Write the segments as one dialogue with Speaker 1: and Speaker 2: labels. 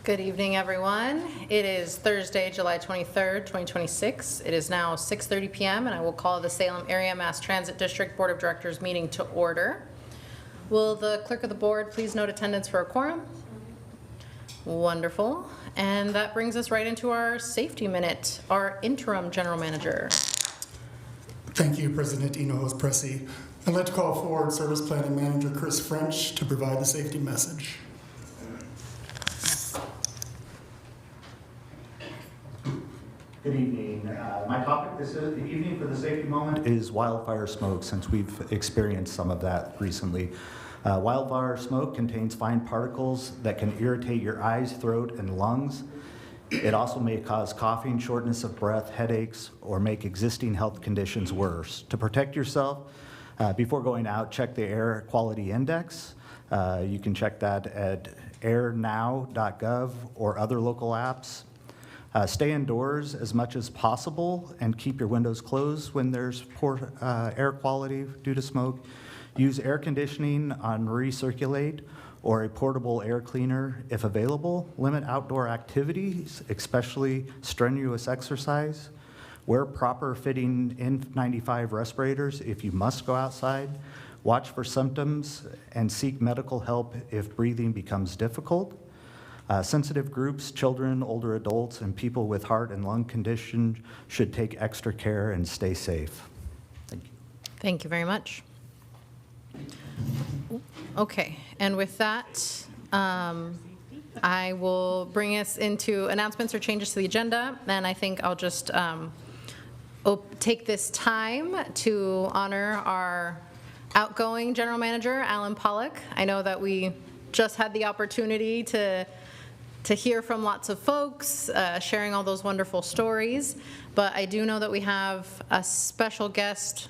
Speaker 1: Good evening, everyone. It is Thursday, July 23rd, 2026. It is now 6:30 p.m. and I will call the Salem Area Mass Transit District Board of Directors meeting to order. Will the clerk of the board please note attendance for a quorum? Wonderful. And that brings us right into our safety minute. Our interim general manager.
Speaker 2: Thank you, President Eno's Pressy. I'd like to call forward Service Planning Manager Chris French to provide the safety message.
Speaker 3: Good evening. My topic this evening for the safety moment is wildfire smoke, since we've experienced some of that recently. Wildfire smoke contains fine particles that can irritate your eyes, throat, and lungs. It also may cause coughing, shortness of breath, headaches, or make existing health conditions worse. To protect yourself before going out, check the Air Quality Index. You can check that at airnow.gov or other local apps. Stay indoors as much as possible and keep your windows closed when there's poor air quality due to smoke. Use air conditioning on recirculate or a portable air cleaner if available. Limit outdoor activities, especially strenuous exercise. Wear proper fitting N95 respirators if you must go outside. Watch for symptoms and seek medical help if breathing becomes difficult. Sensitive groups, children, older adults, and people with heart and lung conditions should take extra care and stay safe. Thank you.
Speaker 1: Thank you very much. Okay, and with that, I will bring us into announcements or changes to the agenda, and I think I'll just take this time to honor our outgoing general manager, Alan Pollock. I know that we just had the opportunity to hear from lots of folks, sharing all those wonderful stories, but I do know that we have a special guest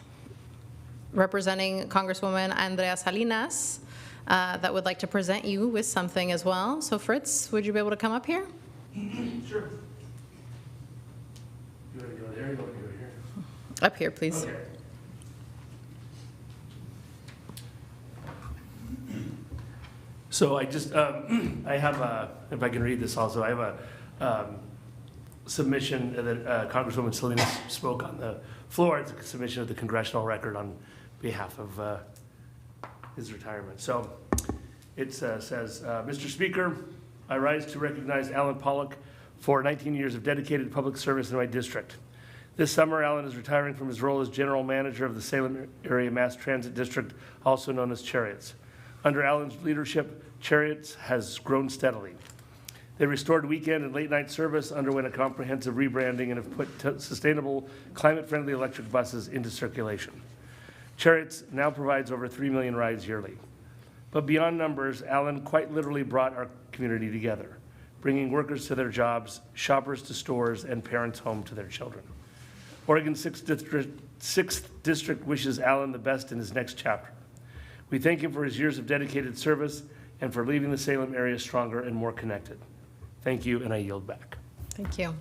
Speaker 1: representing Congresswoman Andrea Salinas that would like to present you with something as well. So Fritz, would you be able to come up here?
Speaker 4: Sure. You want to go there or you want to go here?
Speaker 1: Up here, please.
Speaker 4: Okay. So I just, I have if I can read this also, I have a submission that Congresswoman Salinas spoke on the floor. It's a submission of the congressional record on behalf of his retirement. So it says, Mr. Speaker, I rise to recognize Alan Pollock for 19 years of dedicated public service in my district. This summer, Alan is retiring from his role as general manager of the Salem Area Mass Transit District, also known as Cherriots. Under Alan's leadership, Cherriots has grown steadily. They restored weekend and late night service, underwent a comprehensive rebranding, and have put sustainable, climate-friendly electric buses into circulation. Cherriots now provides over 3 million rides yearly. But beyond numbers, Alan quite literally brought our community together, bringing workers to their jobs, shoppers to stores, and parents home to their children. Oregon's 6th District wishes Alan the best in his next chapter. We thank him for his years of dedicated service and for leaving the Salem area stronger and more connected. Thank you, and I yield back.
Speaker 1: Thank you.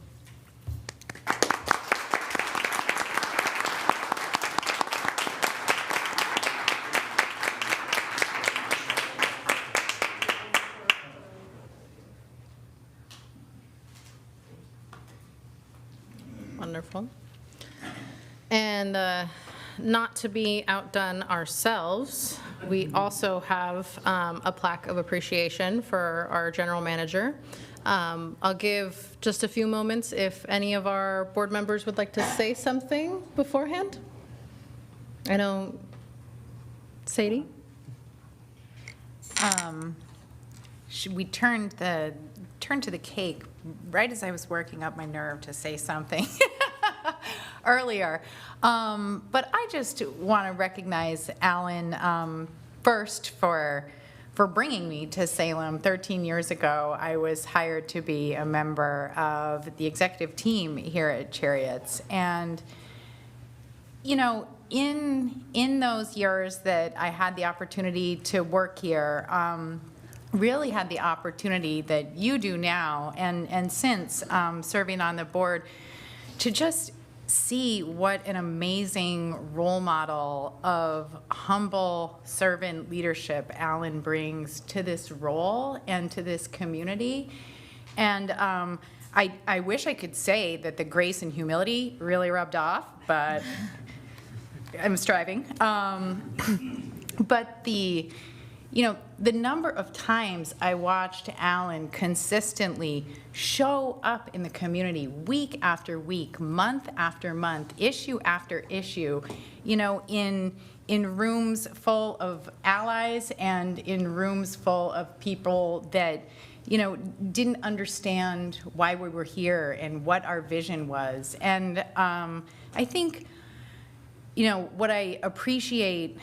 Speaker 1: Wonderful. And not to be outdone ourselves, we also have a plaque of appreciation for our general manager. I'll give just a few moments if any of our board members would like to say something beforehand. I know, Sadie?
Speaker 5: We turned to the cake right as I was working up my nerve to say something earlier. But I just want to recognize Alan first for bringing me to Salem. 13 years ago, I was hired to be a member of the executive team here at Cherriots. And, you know, in those years that I had the opportunity to work here, really had the opportunity that you do now and since serving on the board to just see what an amazing role model of humble servant leadership Alan brings to this role and to this community. And I wish I could say that the grace and humility really rubbed off, but I'm striving. But the number of times I watched Alan consistently show up in the community week after week, month after month, issue after issue, in rooms full of allies and in rooms full of people that, didn't understand why we were here and what our vision was. And I think, what I appreciate,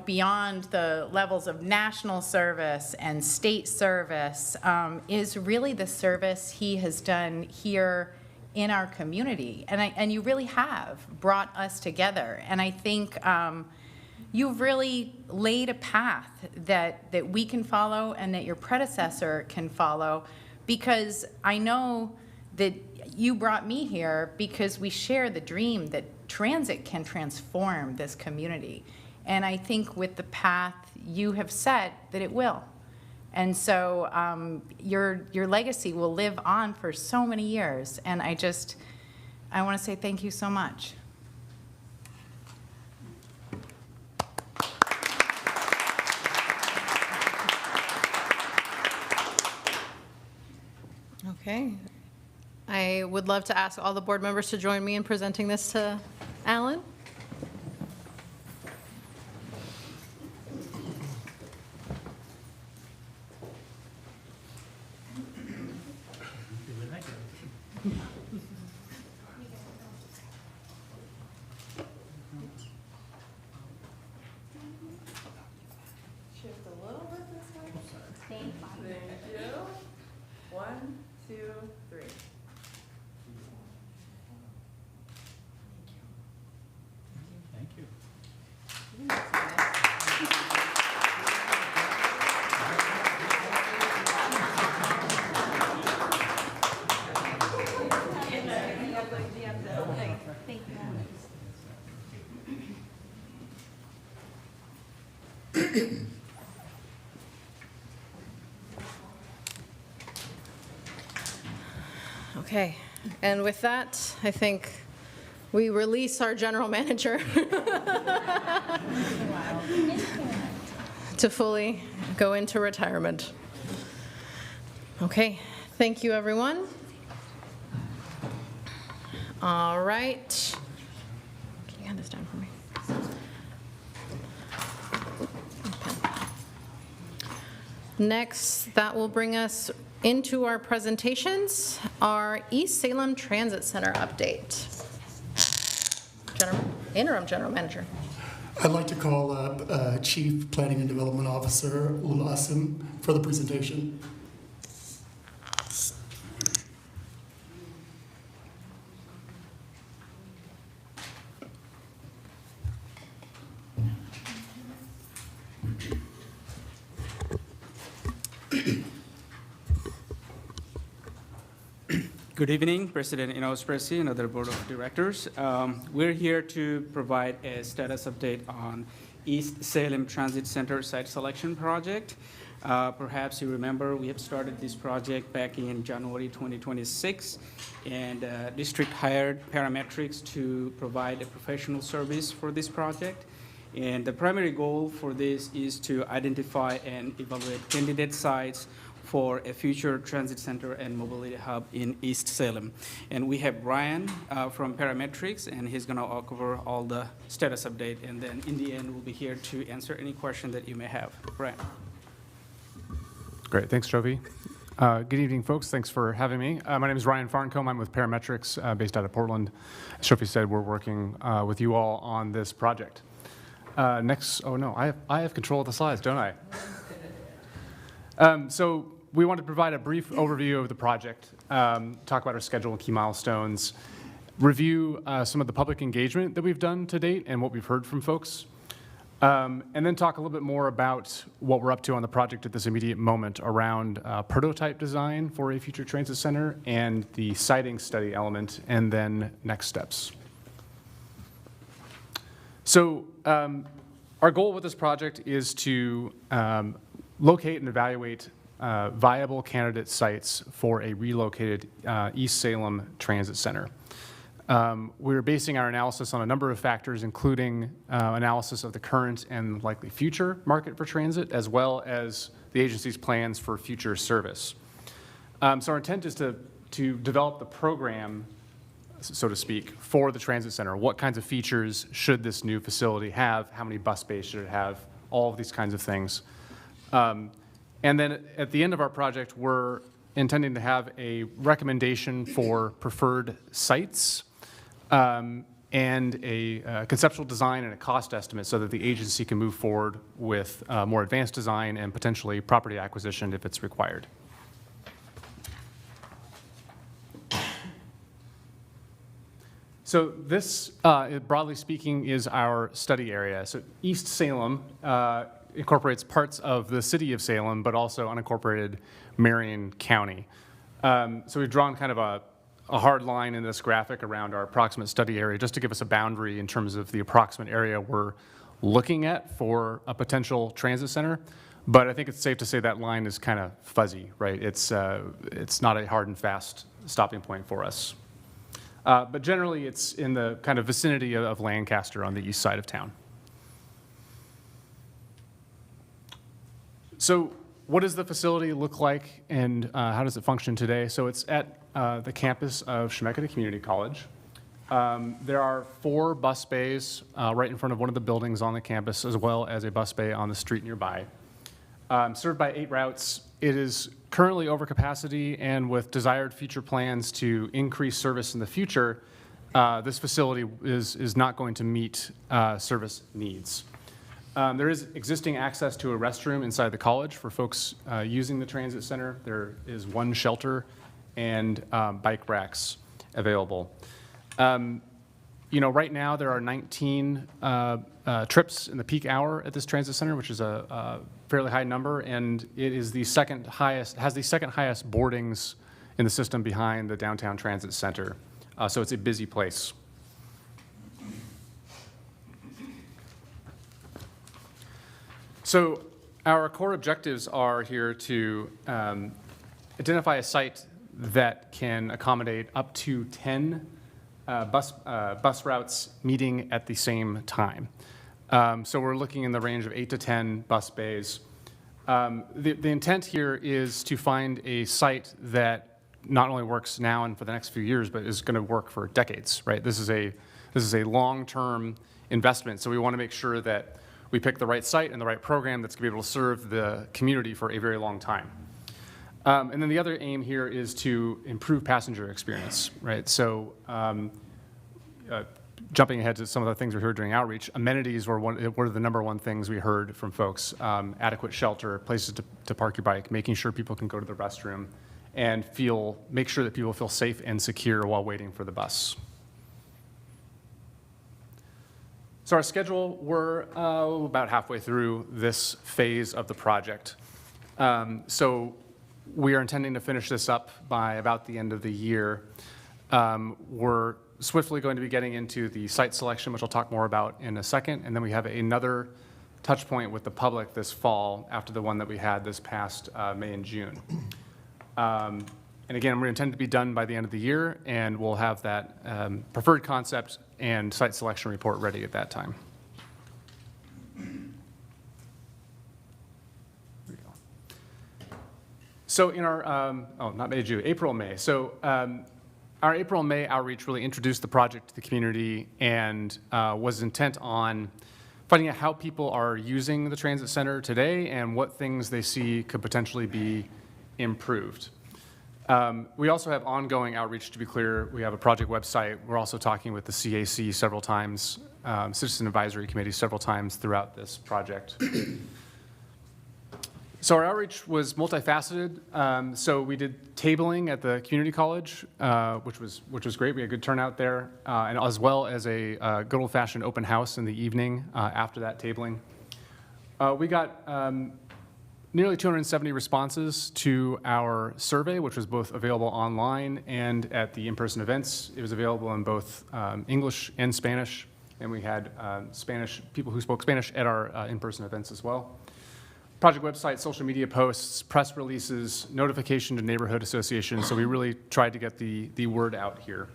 Speaker 5: beyond the levels of national service and state service, is really the service he has done here in our community. And you really have brought us together. And I think you've really laid a path that we can follow and that your predecessor can follow, because I know that you brought me here because we share the dream that transit can transform this community. And I think with the path you have set, that it will. And so your legacy will live on for so many years. And I want to say thank you so much.
Speaker 1: Okay. I would love to ask all the board members to join me in presenting this to Alan.
Speaker 6: Shift a little bit this way. Thank you. 1, 2, 3.
Speaker 7: Thank you.
Speaker 1: Okay, and with that, I think we release our general manager to fully go into retirement. Okay, thank you, everyone. All right. Can you hand this down for me? Next, that will bring us into our presentations, our East Salem Transit Center update. Interim General Manager.
Speaker 2: I'd like to call up Chief Planning and Development Officer Ulasim for the presentation.
Speaker 7: Good evening, President Inospresi and other Board of Directors. We're here to provide a status update on East Salem Transit Center site selection project. Perhaps you remember we have started this project back in January 2026, and district hired parametrics to provide a professional service for this project. And the primary goal for this is to identify and evaluate candidate sites for a future transit center and mobility hub in East Salem. And we have Brian from Parametrics, and he's going to cover all the status update. And then in the end, we'll be here to answer any question that you may have. Brian.
Speaker 8: Great, thanks, Jovi. Good evening, folks. Thanks for having me. My name is Ryan Farncombe. I'm with Parametrics, based out of Portland. As Jovi said, we're working with you all on this project. Next, oh no, I have control of the slides, don't I? So we want to provide a brief overview of the project, talk about our schedule and key milestones, review some of the public engagement that we've done to date and what we've heard from folks, and then talk a little bit more about what we're up to on the project at this immediate moment around prototype design for a future transit center and the siting study element, and then next steps. So our goal with this project is to locate and evaluate viable candidate sites for a relocated East Salem Transit Center. We're basing our analysis on a number of factors, including analysis of the current and likely future market for transit, as well as the agency's plans for future service. So our intent is to develop the program, so to speak, for the transit center. What kinds of features should this new facility have? How many bus bays should it have? All of these kinds of things. And then at the end of our project, we're intending to have a recommendation for preferred sites and a conceptual design and a cost estimate so that the agency can move forward with more advanced design and potentially property acquisition if it's required. So this, broadly speaking, is our study area. So East Salem incorporates parts of the city of Salem, but also unincorporated Marion County. So we've drawn kind of a hard line in this graphic around our approximate study area just to give us a boundary in terms of the approximate area we're looking at for a potential transit center. But I think it's safe to say that line is kind of fuzzy, right? It's not a hard and fast stopping point for us. But generally, it's in the kind of vicinity of Lancaster on the east side of town. So what does the facility look like, and how does it function today? So it's at the campus of Chemeketa Community College. There are 4 bus bays right in front of one of the buildings on the campus, as well as a bus bay on the street nearby. Served by 8 routes. It is currently over capacity, and with desired future plans to increase service in the future, this facility is not going to meet service needs. There is existing access to a restroom inside the college for folks using the transit center. There is 1 shelter and bike racks available. You know, right now there are 19 trips in the peak hour at this transit center, which is a fairly high number, and it is the second highest, has the second highest boardings in the system behind the downtown transit center. So it's a busy place. So our core objectives are here to identify a site that can accommodate up to 10 bus routes meeting at the same time. So we're looking in the range of 8 to 10 bus bays. The intent here is to find a site that not only works now and for the next few years, but is going to work for decades, right? This is a long-term investment, so we want to make sure that we pick the right site and the right program that's going to be able to serve the community for a very long time. And then the other aim here is to improve passenger experience, right? So jumping ahead to some of the things we heard during outreach, amenities were the number one things we heard from folks. Adequate shelter, places to park your bike, making sure people can go to the restroom, and make sure that people feel safe and secure while waiting for the bus. So our schedule, we're about halfway through this phase of the project. So we are intending to finish this up by about the end of the year. We're swiftly going to be getting into the site selection, which I'll talk more about in a second, and then we have another touch point with the public this fall after the one that we had this past May and June. And again, we're intended to be done by the end of the year, and we'll have that preferred concept and site selection report ready at that time. So in our, not May, June, April, May. So our April and May outreach really introduced the project to the community and was intent on finding out how people are using the transit center today and what things they see could potentially be improved. We also have ongoing outreach, to be clear. We have a project website. We're also talking with the CAC several times, Citizen Advisory Committee several times throughout this project. So our outreach was multifaceted. So we did tabling at the community college, which was great. We had good turnout there, and as well as a good old-fashioned open house in the evening after that tabling. We got nearly 270 responses to our survey, which was both available online and at the in-person events. It was available in both English and Spanish, and we had people who spoke Spanish at our in-person events as well. project website, social media posts, press releases, notification to neighborhood associations. So we really tried to get the word out here.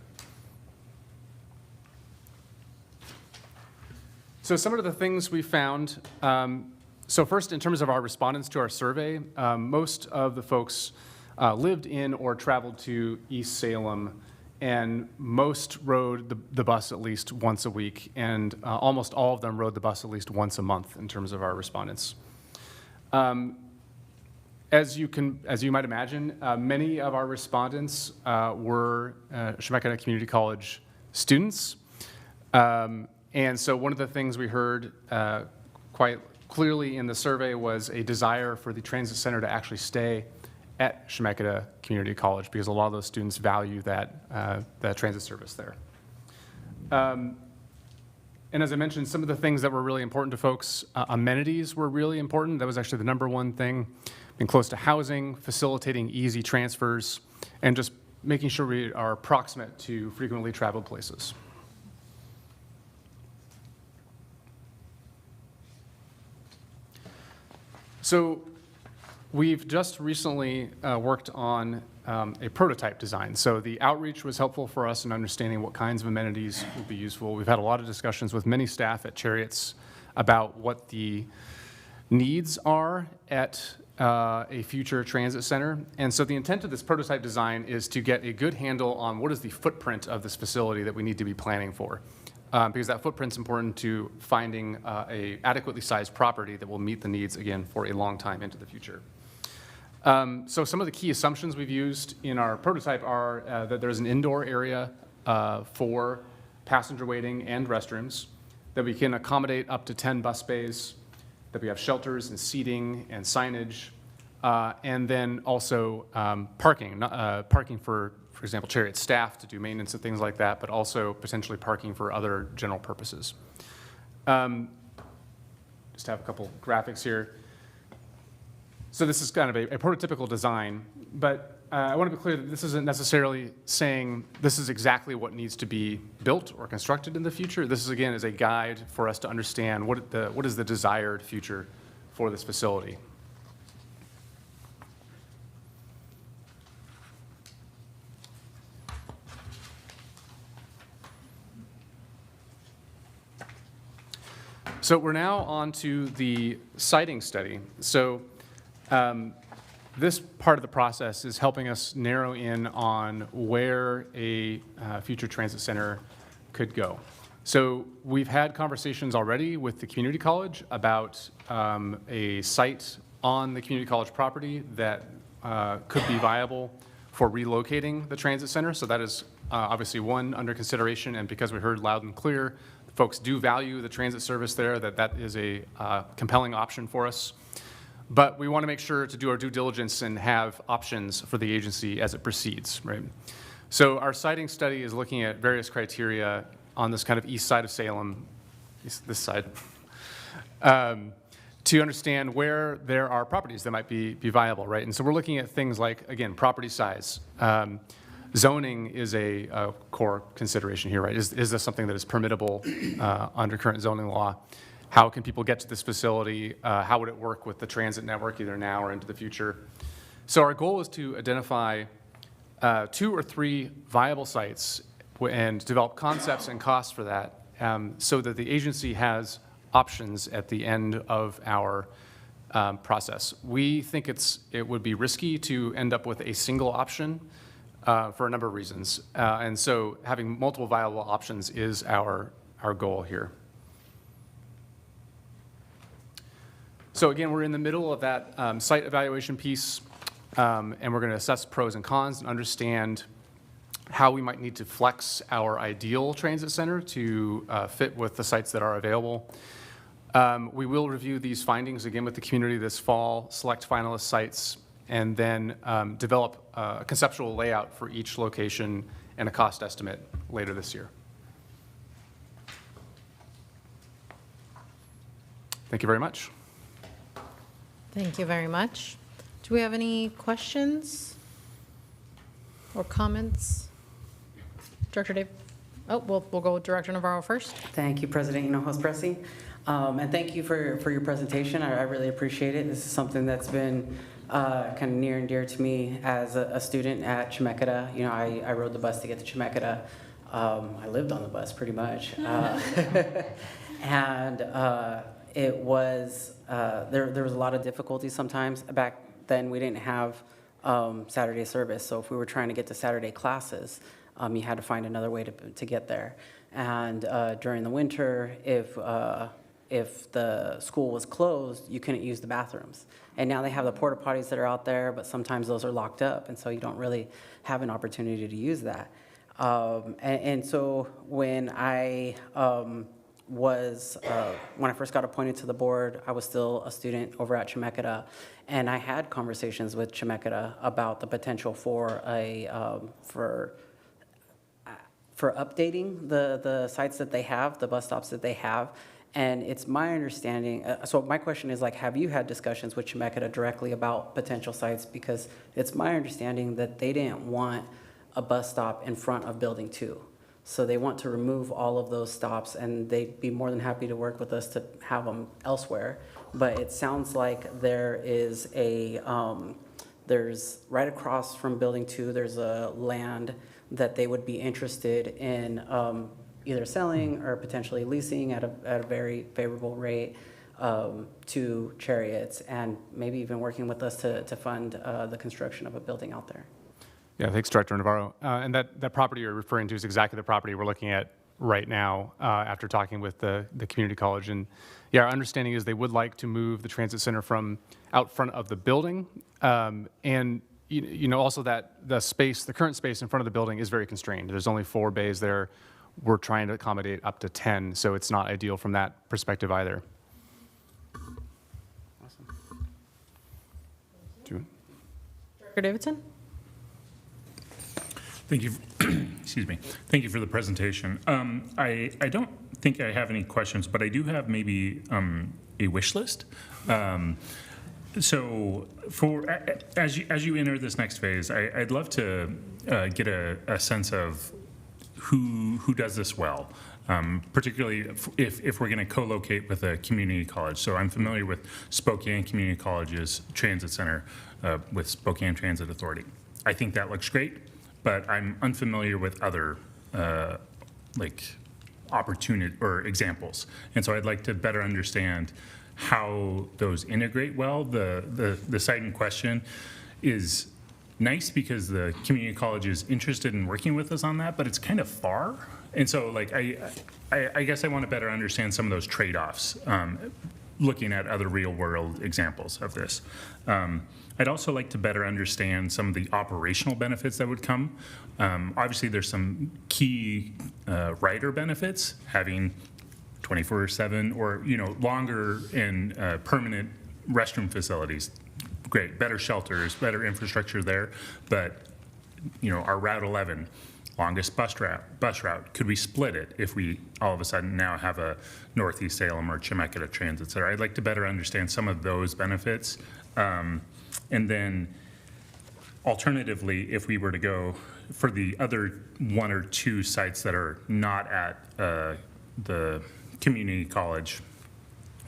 Speaker 8: So some of the things we found, so first in terms of our respondents to our survey, most of the folks lived in or traveled to East Salem, and most rode the bus at least once a week, and almost all of them rode the bus at least once a month in terms of our respondents. As you might imagine, many of our respondents were Chemeketa Community College students. And so one of the things we heard quite clearly in the survey was a desire for the transit center to actually stay at Chemeketa Community College, because a lot of those students value that transit service there. And as I mentioned, some of the things that were really important to folks, amenities were really important. That was actually the number one thing. Being close to housing, facilitating easy transfers, and just making sure we are proximate to frequently traveled places. So we've just recently worked on a prototype design. So the outreach was helpful for us in understanding what kinds of amenities would be useful. We've had a lot of discussions with many staff at Cherriots about what the needs are at a future transit center. And so the intent of this prototype design is to get a good handle on what is the footprint of this facility that we need to be planning for. Because that footprint's important to finding a adequately sized property that will meet the needs, again, for a long time into the future. So some of the key assumptions we've used in our prototype are that there's an indoor area for passenger waiting and restrooms, that we can accommodate up to 10 bus bays, that we have shelters and seating and signage, and then also parking, parking for example, Cherriot staff to do maintenance and things like that, but also potentially parking for other general purposes. Just have a couple graphics here. So this is kind of a prototypical design, but I want to be clear that this isn't necessarily saying this is exactly what needs to be built or constructed in the future. This is, again, is a guide for us to understand what is the desired future for this facility. So we're now on to the siting study. So this part of the process is helping us narrow in on where a future transit center could go. So we've had conversations already with the community college about a site on the community college property that could be viable for relocating the transit center. So that is obviously one under consideration, and because we heard loud and clear, folks do value the transit service there, that is a compelling option for us. But we want to make sure to do our due diligence and have options for the agency as it proceeds, right? So our siting study is looking at various criteria on this kind of east side of Salem, this side, to understand where there are properties that might be viable, right? And so we're looking at things like, again, property size. Zoning is a core consideration here, right? Is this something that is permittable under current zoning law? How can people get to this facility? How would it work with the transit network either now or into the future? So our goal is to identify 2 or 3 viable sites and develop concepts and costs for that so that the agency has options at the end of our process. We think it would be risky to end up with a single option for a number of reasons. And so having multiple viable options is our goal here. So again, we're in the middle of that site evaluation piece, and we're going to assess pros and cons and understand how we might need to flex our ideal transit center to fit with the sites that are available. We will review these findings again with the community this fall, select finalist sites, and then develop a conceptual layout for each location and a cost estimate later this year. Thank you very much.
Speaker 1: Thank you very much. Do we have any questions or comments? Director Dave? Oh, we'll go with Director Navarro first.
Speaker 9: Thank you, President Hinojosa Presi. And thank you for your presentation. I really appreciate it. This is something that's been kind of near and dear to me as a student at Chemeketa. You know, I rode the bus to get to Chemeketa. I lived on the bus pretty much. And it was, there was a lot of difficulties sometimes. Back then, we didn't have Saturday service. So if we were trying to get to Saturday classes, you had to find another way to get there. And during the winter, if the school was closed, you couldn't use the bathrooms. And now they have the porta potties that are out there, but sometimes those are locked up, and so you don't really have an opportunity to use that. And so when I when I first got appointed to the board, I was still a student over at Chemeketa, and I had conversations with Chemeketa about the potential for for updating the sites that they have, the bus stops that they have. And it's my understanding, so my question is, like, have you had discussions with Chemeketa directly about potential sites? Because it's my understanding that they didn't want a bus stop in front of Building 2. So they want to remove all of those stops, and they'd be more than happy to work with us to have them elsewhere. But it sounds like there is there's right across from Building 2, there's a land that they would be interested in either selling or potentially leasing at a very favorable rate to Cherriots, and maybe even working with us to fund the construction of a building out there.
Speaker 8: Yeah, thanks, Director Navarro. And that property you're referring to is exactly the property we're looking at right now after talking with the community college. And yeah, our understanding is they would like to move the transit center from out front of the building. And you know, also that the current space in front of the building is very constrained. There's only 4 bays there. We're trying to accommodate up to 10, so it's not ideal from that perspective either. Awesome.
Speaker 1: Director Davidson?
Speaker 10: Thank you. Excuse me. Thank you for the presentation. I don't think I have any questions, but I do have maybe a wish list. So as you enter this next phase, I'd love to get a sense of who does this well, particularly if we're going to co-locate with a community college. So I'm familiar with Spokane Community College's transit center with Spokane Transit Authority. I think that looks great, but I'm unfamiliar with other opportunity or examples. And so I'd like to better understand how those integrate well. The site in question is nice because the community college is interested in working with us on that, but it's kind of far. And so I guess I want to better understand some of those trade-offs, looking at other real world examples of this. I'd also like to better understand some of the operational benefits that would come. Obviously there's some key rider benefits, having 24/7 or longer and permanent restroom facilities. Great, better shelters, better infrastructure there, but our Route 11, longest bus route, could we split it if we all of a sudden now have a Northeast Salem or Chemeketa transit center? I'd like to better understand some of those benefits. And then alternatively, if we were to go for the other 1 or 2 sites that are not at the community college,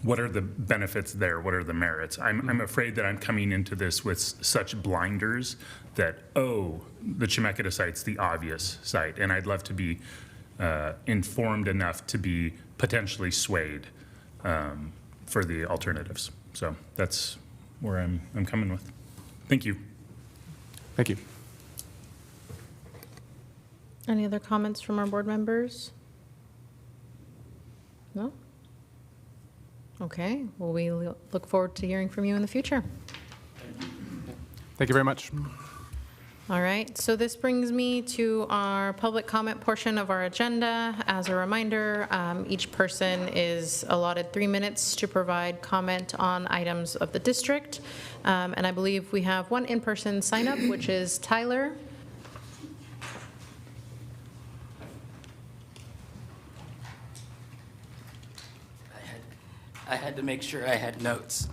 Speaker 10: what are the benefits there? What are the merits? I'm afraid that I'm coming into this with such blinders that, the Chemeketa site's the obvious site, and I'd love to be informed enough to be potentially swayed for the alternatives. So that's where I'm coming with. Thank you.
Speaker 8: Thank you.
Speaker 1: Any other comments from our board members? No? Okay, well, we look forward to hearing from you in the future.
Speaker 8: Thank you very much.
Speaker 1: All right, so this brings me to our public comment portion of our agenda. As a reminder, each person is allotted 3 minutes to provide comment on items of the district. And I believe we have one in-person sign up, which is Tyler.
Speaker 11: I had to make sure I had notes.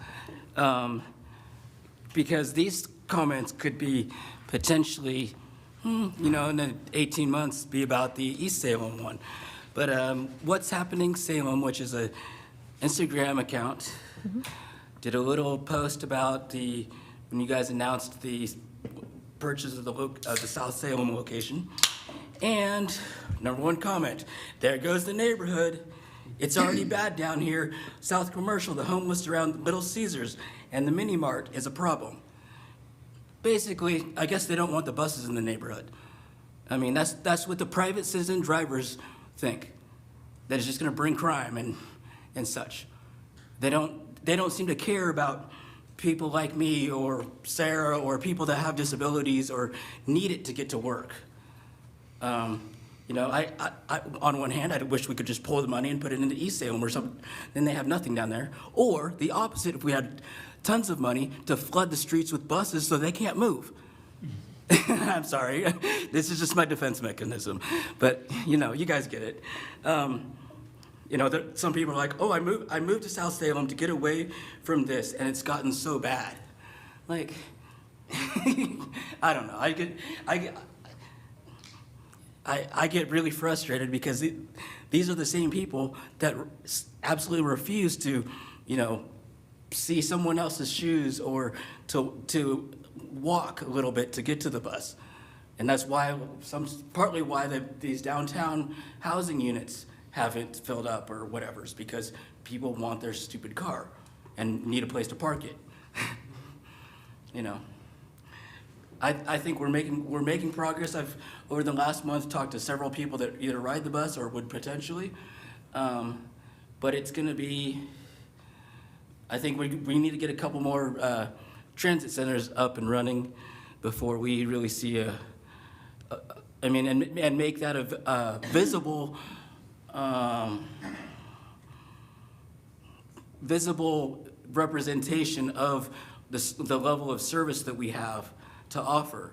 Speaker 11: Because these comments could be potentially, in 18 months, be about the East Salem one. But what's happening Salem, which is a Instagram account did a little post about when you guys announced the purchase of the South Salem location. And number one comment, there goes the neighborhood. It's already bad down here. South Commercial, the homeless around Little Caesars, and the Mini Mart is a problem. Basically, I guess they don't want the buses in the neighborhood. I mean, that's what the private citizen drivers think, that it's just gonna bring crime and such. They don't seem to care about people like me or Sarah or people that have disabilities or need it to get to work. You know, I on one hand, I wish we could just pull the money and put it into East Salem or something, then they have nothing down there. Or the opposite, if we had tons of money to flood the streets with buses so they can't move. I'm sorry, this is just my defense mechanism, but you know, you guys get it. You know, some people are like, oh, I moved to South Salem to get away from this, and it's gotten so bad. Like, I don't know, I get really frustrated because these are the same people that absolutely refuse to, you know, see someone else's shoes or to walk a little bit to get to the bus. And that's why, partly why these downtown housing units haven't filled up or whatever, is because people want their stupid car and need a place to park it. You know, I think we're making progress. I've, over the last month, talked to several people that either ride the bus or would potentially, but it's gonna be, I think we need to get a couple more transit centers up and running before we really see and make that a visible visible representation of the level of service that we have to offer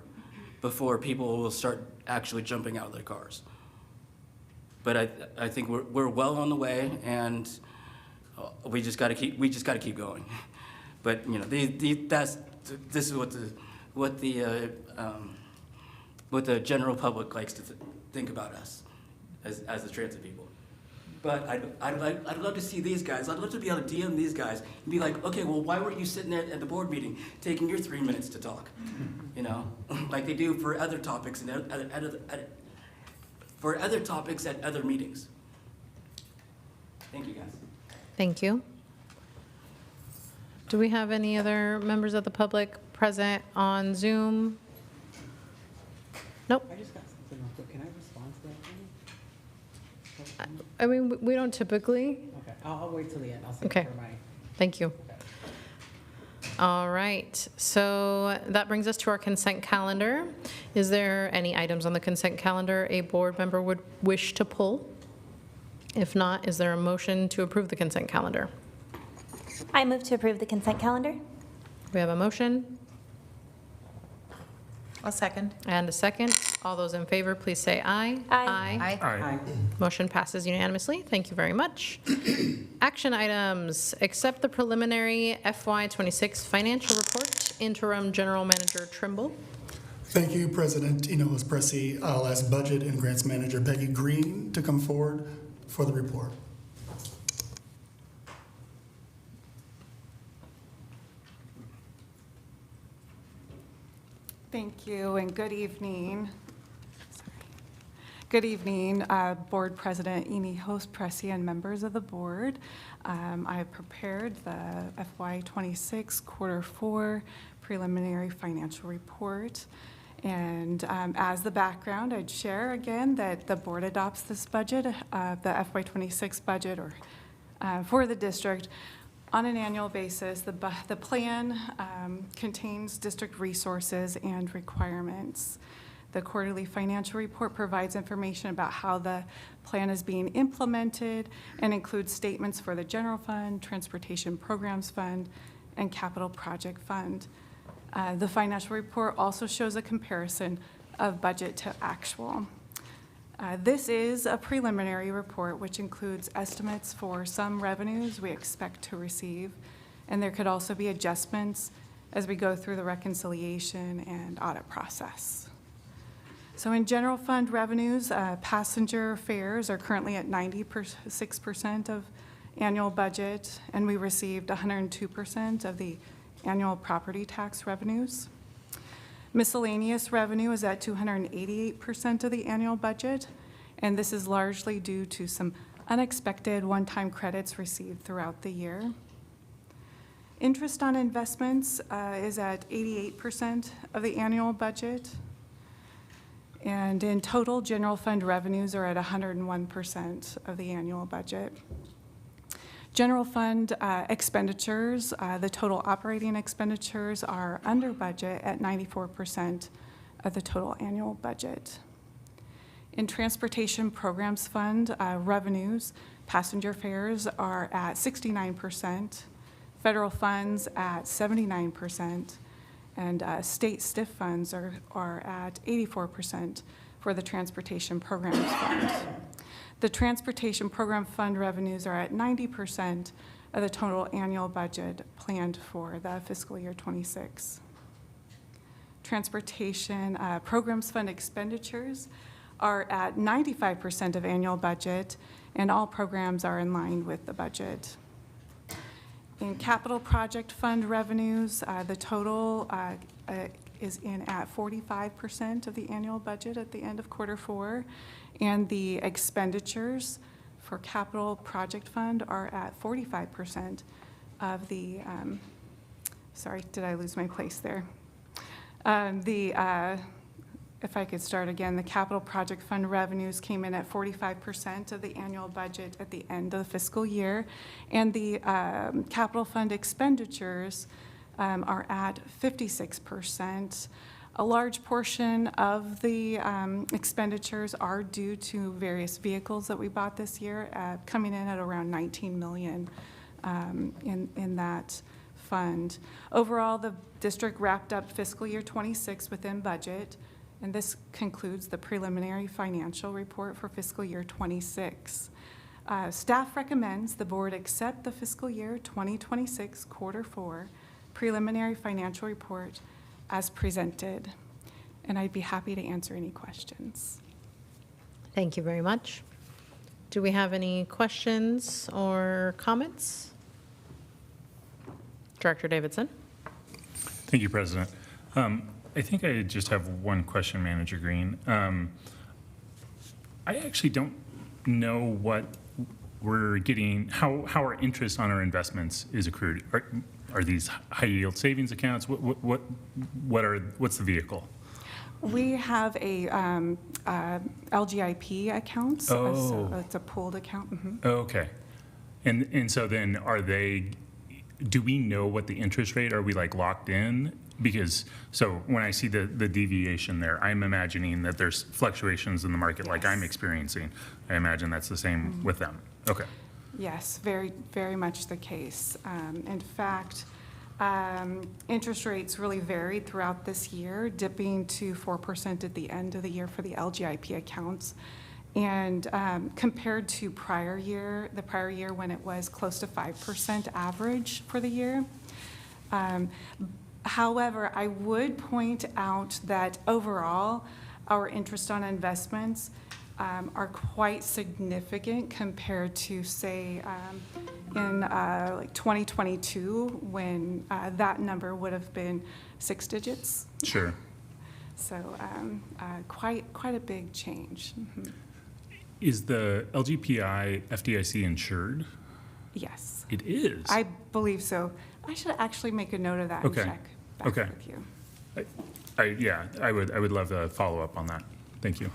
Speaker 11: before people will start actually jumping out of their cars. But I think we're well on the way, and we just got to keep going. But you know, this is what the general public likes to think about us as the transit people. But I'd love to see these guys. I'd love to be able to DM these guys and be like, okay, well, why weren't you sitting there at the board meeting taking your 3 minutes to talk? You know, like they do for other topics and for other topics at other meetings. Thank you, guys.
Speaker 1: Thank you. Do we have any other members of the public present on Zoom? Nope.
Speaker 9: I just got something real quick. Can I respond to that?
Speaker 1: I mean, we don't typically.
Speaker 9: Okay, I'll wait till the end. I'll save
Speaker 1: Okay.
Speaker 9: it for my.
Speaker 1: Thank you. All right, so that brings us to our consent calendar. Is there any items on the consent calendar a board member would wish to pull? If not, is there a motion to approve the consent calendar?
Speaker 12: I move to approve the consent calendar.
Speaker 1: We have a motion
Speaker 5: I'll second.
Speaker 1: and a second. All those in favor, please say aye.
Speaker 12: Aye.
Speaker 10: Aye.
Speaker 1: Motion passes unanimously. Thank you very much. Action items. Accept the preliminary FY26 financial report. Interim General Manager Trimble.
Speaker 2: Thank you, President Enos Pressey. I'll ask Budget and Grants Manager Peggy Green to come forward for the report.
Speaker 13: Thank you, and good evening. Good evening, Board President Enos Pressey and members of the board. I have prepared the FY26 Quarter 4 preliminary financial report. And as the background, I'd share again that the board adopts this budget, the FY26 budget for the district on an annual basis. The plan contains district resources and requirements. The quarterly financial report provides information about how the plan is being implemented and includes statements for the general fund, transportation programs fund, and capital project fund. The financial report also shows a comparison of budget to actual. This is a preliminary report which includes estimates for some revenues we expect to receive, and there could also be adjustments as we go through the reconciliation and audit process. So in general fund revenues, passenger fares are currently at 96% of annual budget, and we received 102% of the annual property tax revenues. Miscellaneous revenue is at 288% of the annual budget, and this is largely due to some unexpected one-time credits received throughout the year. Interest on investments is at 88% of the annual budget. And in total, general fund revenues are at 101% of the annual budget. General fund expenditures, the total operating expenditures are under budget at 94% of the total annual budget. In Transportation Programs Fund revenues, passenger fares are at 69%, federal funds at 79%, and state STIF funds are at 84% for the Transportation Programs Fund. The Transportation Program Fund revenues are at 90% of the total annual budget planned for the fiscal year 26. Transportation Programs Fund expenditures are at 95% of annual budget, and all programs are in line with the budget. In Capital Project Fund revenues, the total is in at 45% of the annual budget at the end of quarter 4, and the expenditures for Capital Project Fund are at 45% of the, sorry, did I lose my place there? If I could start again, the Capital Project Fund revenues came in at 45% of the annual budget at the end of the fiscal year, and the Capital Fund expenditures are at 56%. A large portion of the expenditures are due to various vehicles that we bought this year, coming in at around $19 million in that fund. Overall, the district wrapped up fiscal year 26 within budget, and this concludes the preliminary financial report for fiscal year 26. Staff recommends the board accept the fiscal year 2026 quarter 4 preliminary financial report as presented, and I'd be happy to answer any questions.
Speaker 1: Thank you very much. Do we have any questions or comments? Director Davidson.
Speaker 10: Thank you, President. I think I just have one question, Manager Green. I actually don't know what we're getting, how our interest on our investments is accrued. Are these high yield savings accounts? What's the vehicle?
Speaker 13: We have a LGIP account, so it's a pooled account. Mm-hmm.
Speaker 10: Okay. And so then do we know what the interest rate, are we like locked in? Because, so when I see the deviation there, I'm imagining that there's fluctuations in the market like I'm experiencing. I imagine that's the same with them. Okay.
Speaker 13: Yes, very, very much the case. In fact, interest rates really varied throughout this year, dipping to 4% at the end of the year for the LGIP accounts. And compared to the prior year when it was close to 5% average for the year. However, I would point out that overall, our interest on investments are quite significant compared to, say, in like 2022, when that number would have been 6 digits.
Speaker 10: Sure.
Speaker 13: So quite a big change. Mm-hmm.
Speaker 10: Is the LGPI FDIC insured?
Speaker 13: Yes.
Speaker 10: It is?
Speaker 13: I believe so. I should actually make a note of that and check back with you.
Speaker 10: I would love to follow up on that. Thank you.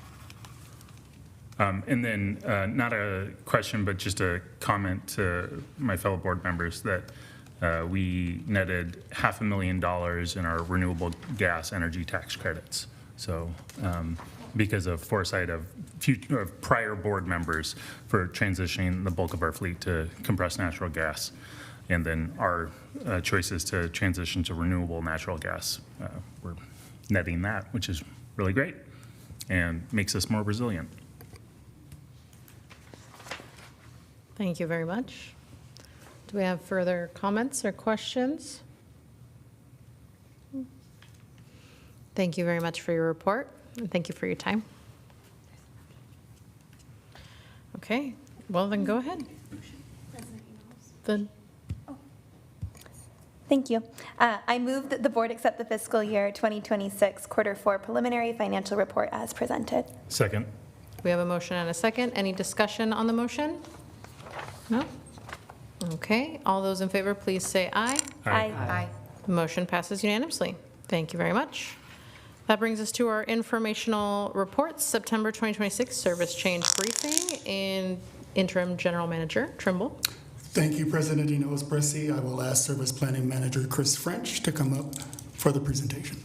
Speaker 10: And then not a question, but just a comment to my fellow board members that we netted $500,000 in our renewable gas energy tax credits. So because of foresight of prior board members for transitioning the bulk of our fleet to compressed natural gas, and then our choices to transition to renewable natural gas. We're netting that, which is really great and makes us more resilient.
Speaker 1: Thank you very much. Do we have further comments or questions? Thank you very much for your report, and thank you for your time. Okay, well then go ahead. the,
Speaker 12: Thank you. I move that the board accept the fiscal year 2026 quarter 4 preliminary financial report as presented.
Speaker 10: Second.
Speaker 1: we have a motion and a second. Any discussion on the motion? No? Okay, all those in favor, please say aye.
Speaker 12: Aye.
Speaker 1: The motion passes unanimously. Thank you very much. That brings us to our informational reports, September 2026 service change briefing in interim general manager Trimble.
Speaker 2: Thank you, President Enos Bressy. I will ask Service Planning Manager Chris French to come up for the presentation.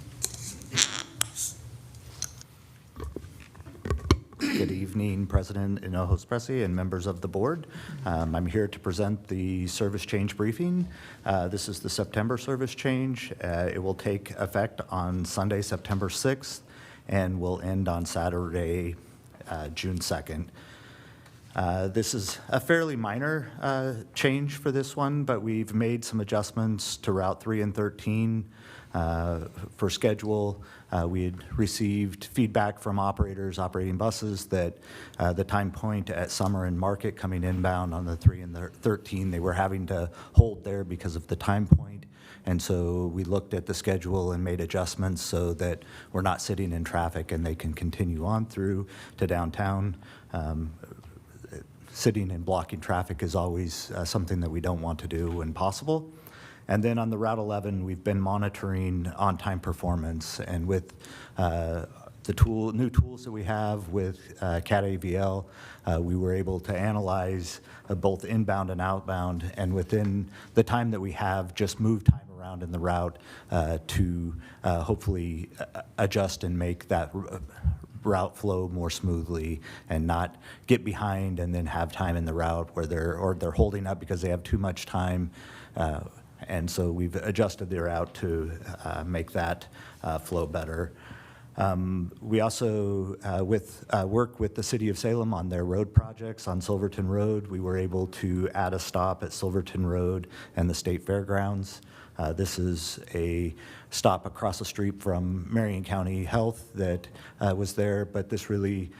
Speaker 3: Good evening, President Hinojos Bressy and members of the board. I'm here to present the service change briefing. This is the September service change. It will take effect on Sunday, September 6th, and will end on Saturday, June 2nd. This is a fairly minor change for this one, but we've made some adjustments to Route 3 and 13 for schedule. We had received feedback from operators operating buses that the time point at Summer and Market coming inbound on the 3 and the 13, they were having to hold there because of the time point. And so we looked at the schedule and made adjustments so that we're not sitting in traffic and they can continue on through to downtown. Sitting and blocking traffic is always something that we don't want to do when possible. And then on the Route 11, we've been monitoring on-time performance, and with the new tools that we have with CAT AVL, we were able to analyze both inbound and outbound, and within the time that we have, just move time around in the route to hopefully adjust and make that route flow more smoothly and not get behind and then have time in the route where they're holding up because they have too much time. And so we've adjusted the route to make that flow better. We also work with the City of Salem on their road projects on Silverton Road. We were able to add a stop at Silverton Road and the State Fairgrounds. This is a stop across the street from Marion County Health that was there, but this really,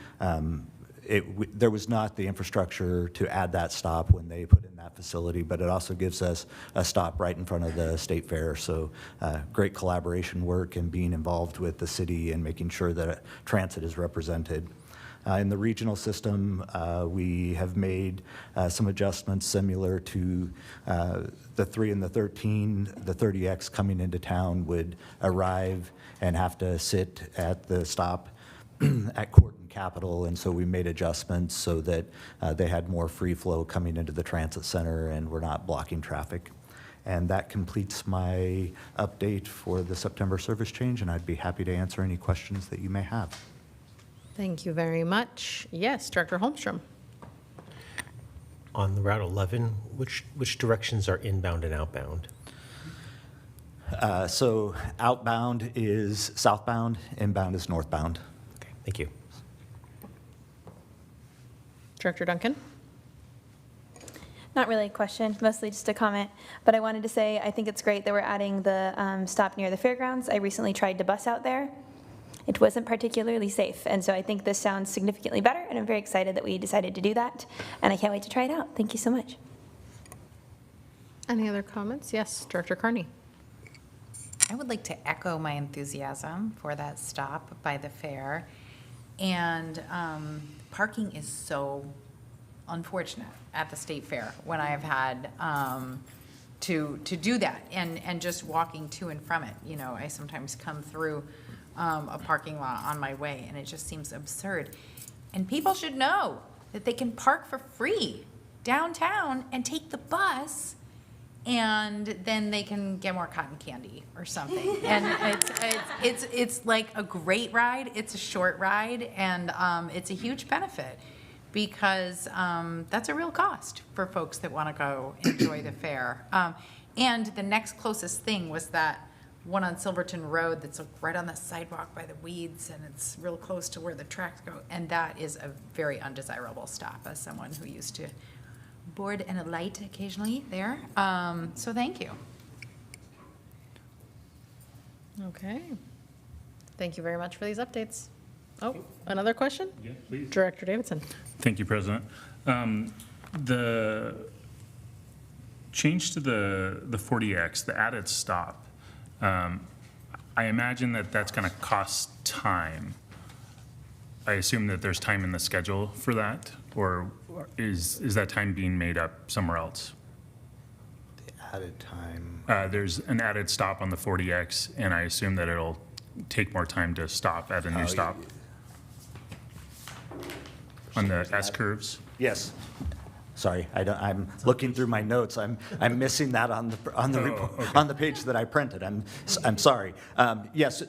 Speaker 3: there was not the infrastructure to add that stop when they put in that facility, but it also gives us a stop right in front of the State Fair. So great collaboration work and being involved with the city and making sure that transit is represented. In the regional system, we have made some adjustments similar to the 3 and the 13. The 30X coming into town would arrive and have to sit at the stop at Court and Capitol, and so we made adjustments so that they had more free flow coming into the transit center and we're not blocking traffic. And that completes my update for the September service change, and I'd be happy to answer any questions that you may have.
Speaker 1: Thank you very much. Yes, Director Holmstrom.
Speaker 14: On the Route 11, which directions are inbound and outbound?
Speaker 3: So outbound is southbound, inbound is northbound.
Speaker 14: Okay, thank you.
Speaker 1: Director Duncan.
Speaker 12: Not really a question, mostly just a comment, but I wanted to say I think it's great that we're adding the stop near the fairgrounds. I recently tried to bus out there. It wasn't particularly safe, and so I think this sounds significantly better, and I'm very excited that we decided to do that, and I can't wait to try it out. Thank you so much.
Speaker 1: Any other comments? Yes, Director Carney.
Speaker 5: I would like to echo my enthusiasm for that stop by the fair. And parking is so unfortunate at the state fair when I've had to do that and just walking to and from it. You know, I sometimes come through a parking lot on my way and it just seems absurd. And people should know that they can park for free downtown and take the bus, and then they can get more cotton candy or something. And it's like a great ride. It's a short ride, and it's a huge benefit because that's a real cost for folks that want to go enjoy the fair. And the next closest thing was that one on Silverton Road that's right on the sidewalk by the weeds, and it's real close to where the tracks go. And that is a very undesirable stop as someone who used to board and alight occasionally there. So thank you.
Speaker 1: Okay. Thank you very much for these updates. Oh, another question?
Speaker 10: Yeah, please.
Speaker 1: Director Davidson.
Speaker 10: Thank you, President. The change to the 40X, the added stop, I imagine that that's going to cost time. I assume that there's time in the schedule for that, or is that time being made up somewhere else?
Speaker 14: The added time.
Speaker 10: There's an added stop on the 40X, and I assume that it'll take more time to stop at a new stop. On the S curves?
Speaker 3: Yes. Sorry, I'm looking through my notes. I'm missing that on the report, on the page that I printed. I'm sorry. Yes.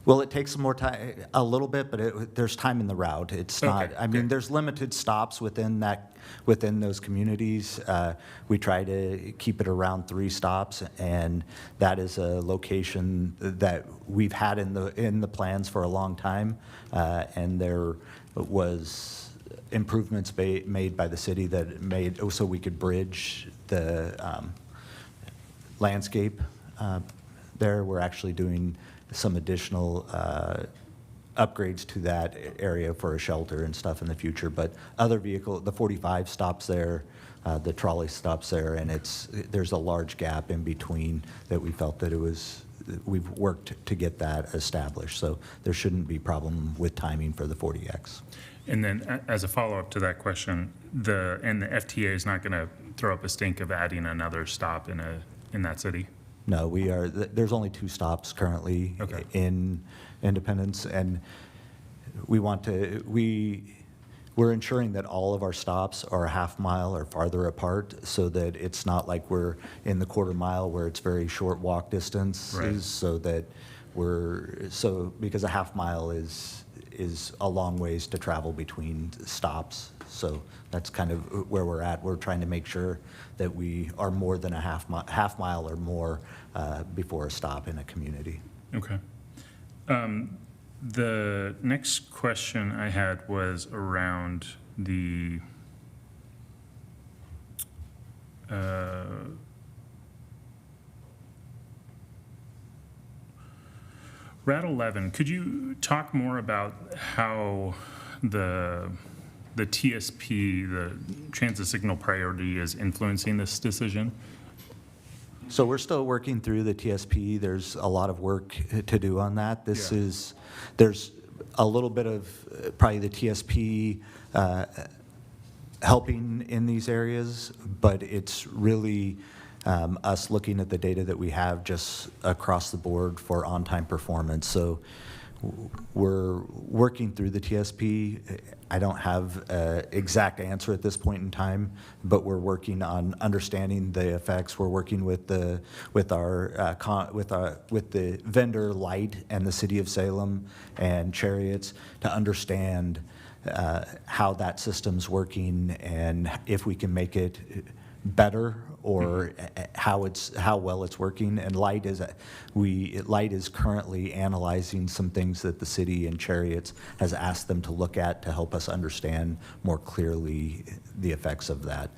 Speaker 3: Will it take some more time? A little bit, but there's time in the route. It's not. I mean, there's limited stops within those communities. We try to keep it around 3 stops, and that is a location that we've had in the plans for a long time, and there was improvements made by the city that made so we could bridge the landscape there. We're actually doing some additional upgrades to that area for a shelter and stuff in the future. But other the 45 stops there, the trolley stops there, and there's a large gap in between that we felt that we've worked to get that established. So there shouldn't be problem with timing for the 40X.
Speaker 10: And then as a follow-up to that question, the FTA is not going to throw up a stink of adding another stop in that city?
Speaker 3: No, there's only 2 stops currently in Independence, and we're ensuring that all of our stops are a half mile or farther apart, so that it's not like we're in the quarter mile where it's very short walk distances.
Speaker 10: Right.
Speaker 3: So that because a half mile is a long ways to travel between stops. So that's kind of where we're at. We're trying to make sure that we are more than a half mile or more before a stop in a community.
Speaker 10: Okay. The next question I had was around the Rat 11, could you talk more about how the TSP, the Transit Signal Priority, is influencing this decision?
Speaker 3: So we're still working through the TSP. There's a lot of work to do on that. There's a little bit of probably the TSP helping in these areas, but it's really us looking at the data that we have just across the board for on-time performance. So we're working through the TSP. I don't have an exact answer at this point in time, but we're working on understanding the effects. We're working with the vendor Light and the City of Salem and Cherriots to understand how that system's working and if we can make it better or how well it's working. And Light is currently analyzing some things that the city and Cherriots has asked them to look at to help us understand more clearly the effects of that.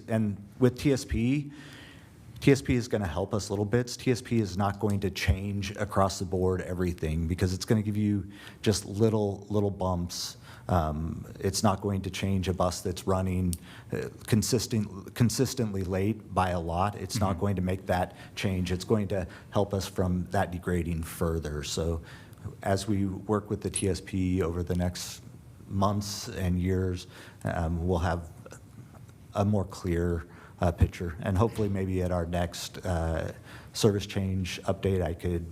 Speaker 3: And with TSP is going to help us little bits. TSP is not going to change across the board everything because it's going to give you just little bumps. It's not going to change a bus that's running consistently late by a lot. It's not going to make that change. It's going to help us from that degrading further. So as we work with the TSP over the next months and years, we'll have a more clear picture. And hopefully maybe at our next service change update, I could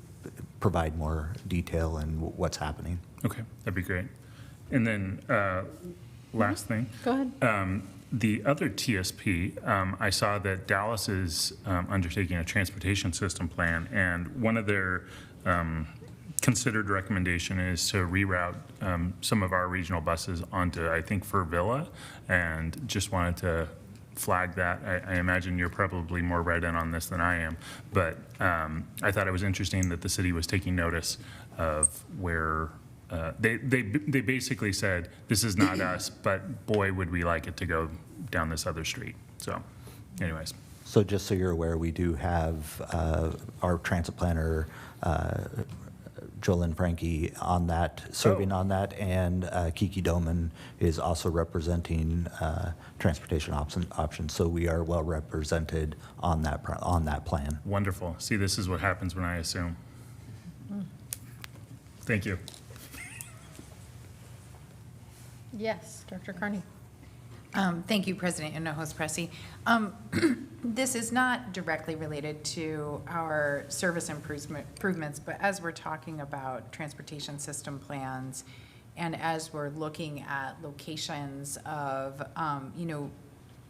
Speaker 3: provide more detail and what's happening.
Speaker 10: Okay, that'd be great. And then last thing.
Speaker 1: Go ahead.
Speaker 10: The other TSP, I saw that Dallas is undertaking a transportation system plan, and one of their considered recommendation is to reroute some of our regional buses onto, I think, Fur Villa, and just wanted to flag that. I imagine you're probably more read in on this than I am, but I thought it was interesting that the city was taking notice of where they basically said, this is not us, but boy, would we like it to go down this other street. So anyways.
Speaker 3: So just so you're aware, we do have our transit planner Jolyn Frankie on that, serving on that, and Kiki Doman is also representing transportation options. So we are well represented on that plan.
Speaker 10: Wonderful. See, this is what happens when I assume. Thank you.
Speaker 1: Yes, Dr. Carney.
Speaker 5: Thank you, President Hinojosa Pressy. This is not directly related to our service improvements, but as we're talking about transportation system plans, and as we're looking at locations of,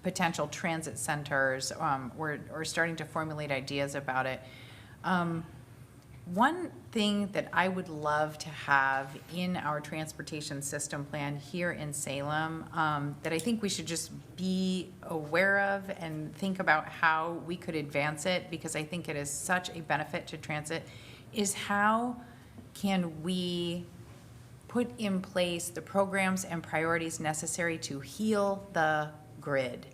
Speaker 5: potential transit centers, we're starting to formulate ideas about it. One thing that I would love to have in our transportation system plan here in Salem, that I think we should just be aware of and think about how we could advance it, because I think it is such a benefit to transit, is how can we put in place the programs and priorities necessary to heal the grid?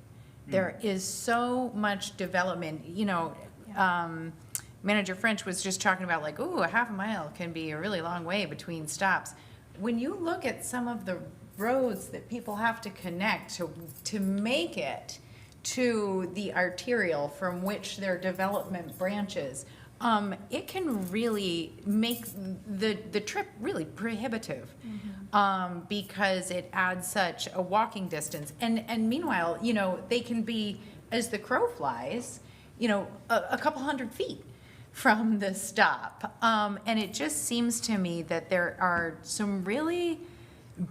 Speaker 5: There is so much development, Manager French was just talking about like, ooh, a half a mile can be a really long way between stops. When you look at some of the roads that people have to connect to make it to the arterial from which their development branches, it can really make the trip really prohibitive, because it adds such a walking distance. And meanwhile, they can be, as the crow flies, a couple hundred feet from the stop. And it just seems to me that there are some really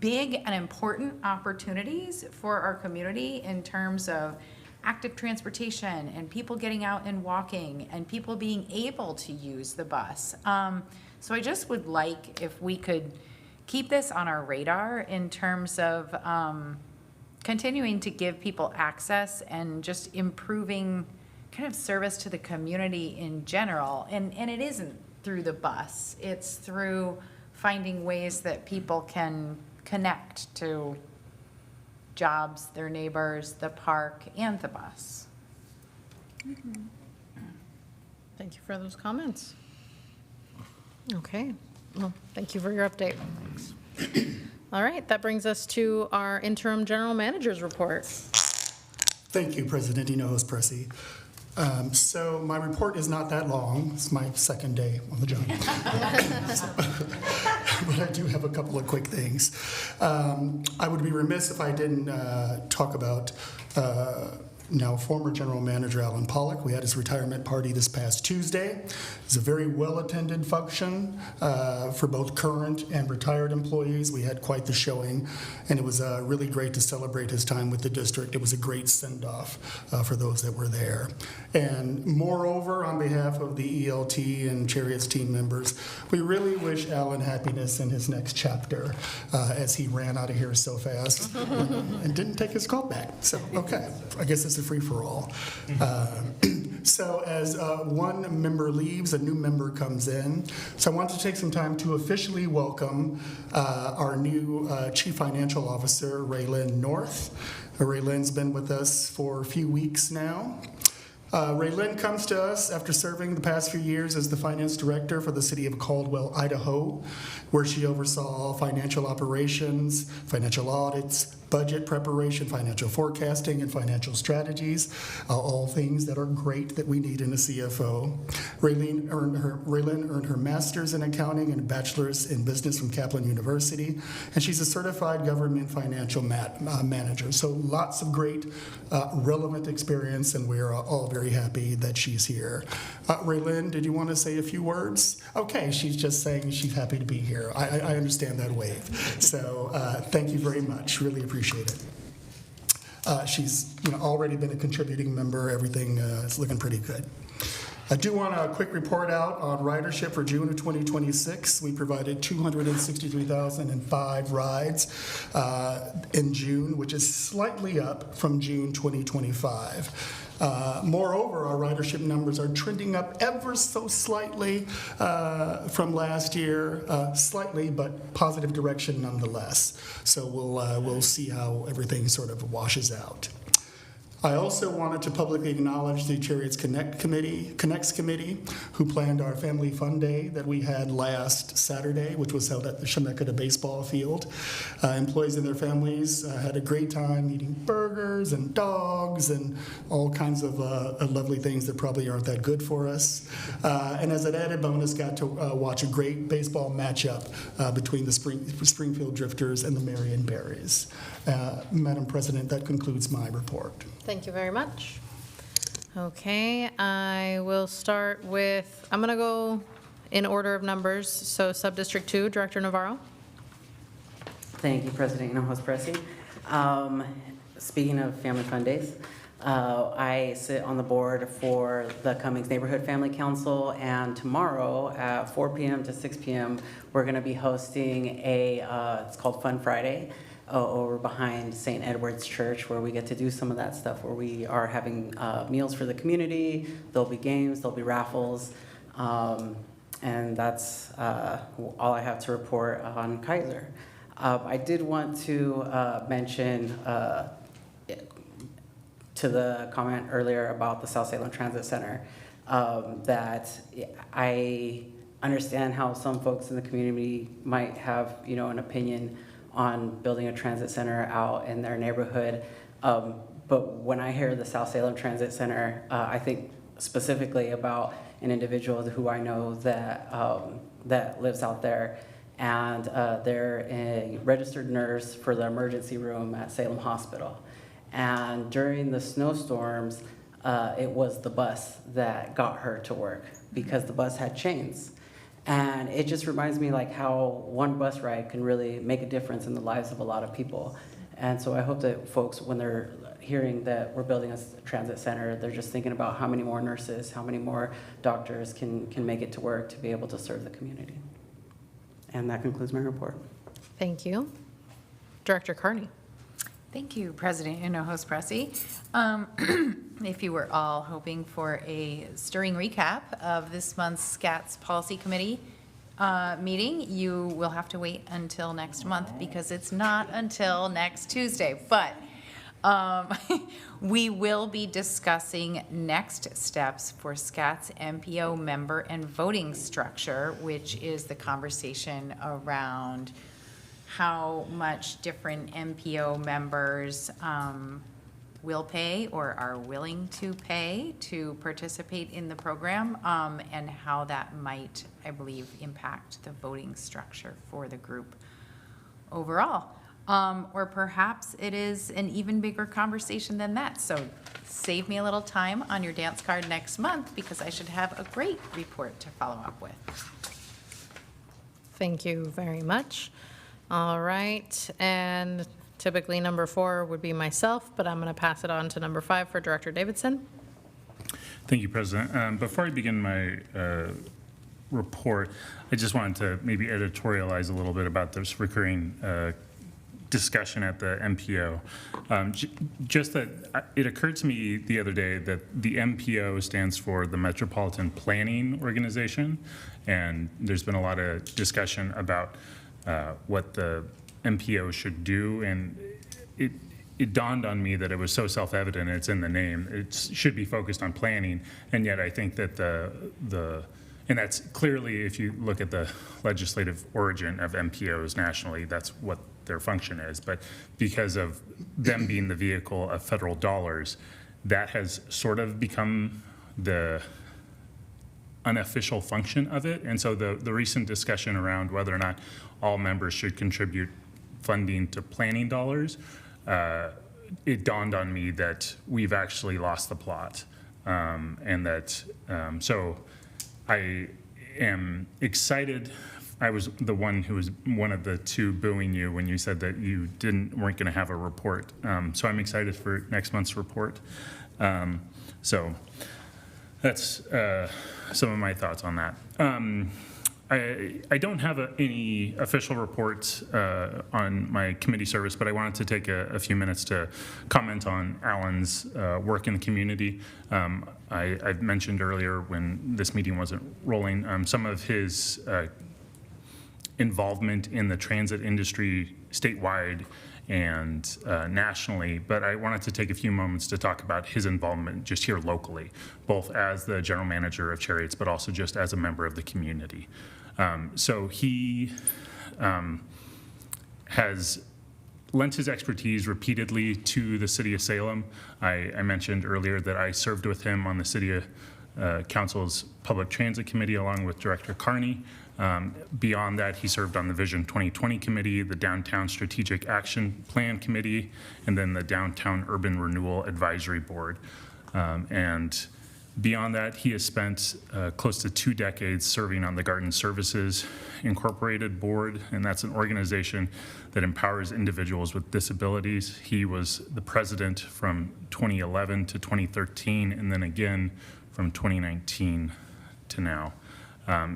Speaker 5: big and important opportunities for our community in terms of active transportation and people getting out and walking and people being able to use the bus. So I just would like if we could keep this on our radar in terms of continuing to give people access and just improving kind of service to the community in general. And it isn't through the bus. It's through finding ways that people can connect to jobs, their neighbors, the park, and the bus.
Speaker 1: Thank you for those comments. Okay, well, thank you for your update. All right, that brings us to our interim general manager's report.
Speaker 2: Thank you, President Hinojosa Pressy. So my report is not that long. It's my second day on the job. But I do have a couple of quick things. I would be remiss if I didn't talk about now former General Manager Alan Pollock. We had his retirement party this past Tuesday. It was a very well-attended function for both current and retired employees. We had quite the showing, and it was really great to celebrate his time with the district. It was a great send-off for those that were there. And moreover, on behalf of the ELT and Cherriots team members, we really wish Alan happiness in his next chapter as he ran out of here so fast and didn't take his call back. So, okay, I guess it's a free-for-all. So as one member leaves, a new member comes in. So I want to take some time to officially welcome our new Chief Financial Officer, Raylyn North. Raylyn's been with us for a few weeks now. Raylyn comes to us after serving the past few years as the finance director for the city of Caldwell, Idaho, where she oversaw financial operations, financial audits, budget preparation, financial forecasting, and financial strategies, all things that are great that we need in a CFO. Raylyn earned her master's in accounting and a bachelor's in business from Kaplan University, and she's a certified government financial manager. So lots of great relevant experience, and we're all very happy that she's here. Raylyn, did you want to say a few words? Okay, she's just saying she's happy to be here. I understand that wave. So thank you very much. Really appreciate it. She's already been a contributing member. Everything is looking pretty good. I do want a quick report out on ridership for June of 2026. We provided 263,005 rides in June, which is slightly up from June 2025. Moreover, our ridership numbers are trending up ever so slightly from last year, slightly, but positive direction nonetheless. So we'll see how everything sort of washes out. I also wanted to publicly acknowledge the Cherriots Connects Committee, who planned our Family Fun Day that we had last Saturday, which was held at the Chemeketa baseball field. Employees and their families had a great time eating burgers and dogs and all kinds of lovely things that probably aren't that good for us. And as an added bonus, got to watch a great baseball matchup between the Springfield Drifters and the Marion Berries. Madam President, that concludes my report.
Speaker 1: Thank you very much. Okay, I will start with, I'm going to go in order of numbers. So Subdistrict 2, Director Navarro.
Speaker 9: Thank you, President Hinojosa Presi. Speaking of Family Fun Days, I sit on the board for the Cummings Neighborhood Family Council, and tomorrow at 4 p.m. to 6 p.m., we're going to be hosting it's called Fun Friday, over behind St. Edward's Church, where we get to do some of that stuff, where we are having meals for the community. There'll be games, there'll be raffles, and that's all I have to report on Kaiser. I did want to mention to the comment earlier about the South Salem Transit Center, that I understand how some folks in the community might have, an opinion on building a transit center out in their neighborhood. But when I hear the South Salem Transit Center, I think specifically about an individual who I know that lives out there, and they're a registered nurse for the emergency room at Salem Hospital. And during the snowstorms, it was the bus that got her to work because the bus had chains. And it just reminds me like how one bus ride can really make a difference in the lives of a lot of people. And so I hope that folks, when they're hearing that we're building a transit center, they're just thinking about how many more nurses, how many more doctors can make it to work to be able to serve the community. And that concludes my report.
Speaker 1: Thank you. Director Carney.
Speaker 5: Thank you, President Hinojosa Presi. If you were all hoping for a stirring recap of this month's SCATS Policy Committee meeting, you will have to wait until next month because it's not until next Tuesday. But we will be discussing next steps for SCATS MPO member and voting structure, which is the conversation around how much different MPO members will pay or are willing to pay to participate in the program, and how that might, I believe, impact the voting structure for the group overall. Or perhaps it is an even bigger conversation than that. So save me a little time on your dance card next month because I should have a great report to follow up with.
Speaker 1: Thank you very much. All right, and typically number 4 would be myself, but I'm going to pass it on to number 5 for Director Davidson.
Speaker 10: Thank you, President. Before I begin my report, I just wanted to maybe editorialize a little bit about this recurring discussion at the MPO. Just that it occurred to me the other day that the MPO stands for the Metropolitan Planning Organization, and there's been a lot of discussion about what the MPO should do, and it dawned on me that it was so self-evident, it's in the name, it should be focused on planning, and yet I think that and that's clearly, if you look at the legislative origin of MPOs nationally, that's what their function is, but because of them being the vehicle of federal dollars, that has sort of become the unofficial function of it. And so the recent discussion around whether or not all members should contribute funding to planning dollars, it dawned on me that we've actually lost the plot. And that, so I am excited. I was the one who was one of the two booing you when you said that you weren't going to have a report. So I'm excited for next month's report. So that's some of my thoughts on that. I don't have any official reports on my committee service, but I wanted to take a few minutes to comment on Alan's work in the community. I've mentioned earlier when this meeting wasn't rolling, some of his involvement in the transit industry statewide and nationally, but I wanted to take a few moments to talk about his involvement just here locally, both as the general manager of Cherriots, but also just as a member of the community. So he has lent his expertise repeatedly to the city of Salem. I mentioned earlier that I served with him on the city council's public transit committee along with Director Carney. Beyond that, he served on the Vision 2020 committee, the Downtown Strategic Action Plan committee, and then the Downtown Urban Renewal Advisory Board. And beyond that, he has spent close to 2 decades serving on the Garden Services Incorporated Board, and that's an organization that empowers individuals with disabilities. He was the president from 2011 to 2013, and then again from 2019 to now.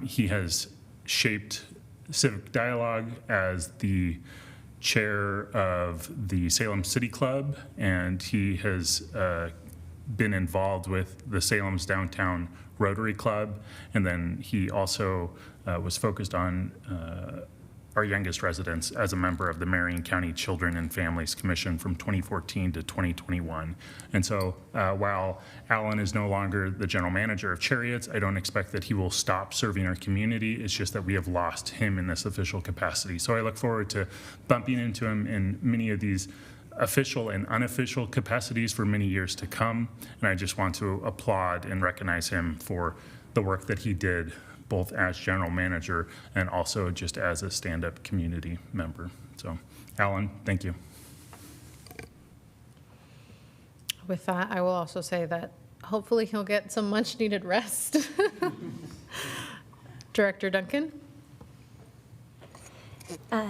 Speaker 10: He has shaped civic dialogue as the chair of the Salem City Club, and he has been involved with the Salem's Downtown Rotary Club, and then he also was focused on our youngest residents as a member of the Marion County Children and Families Commission from 2014 to 2021. And so while Alan is no longer the general manager of Cherriots, I don't expect that he will stop serving our community. It's just that we have lost him in this official capacity. So I look forward to bumping into him in many of these official and unofficial capacities for many years to come. And I just want to applaud and recognize him for the work that he did, both as general manager and also just as a stand-up community member. So, Alan, thank you.
Speaker 1: With that, I will also say that hopefully he'll get some much-needed rest. Director Duncan?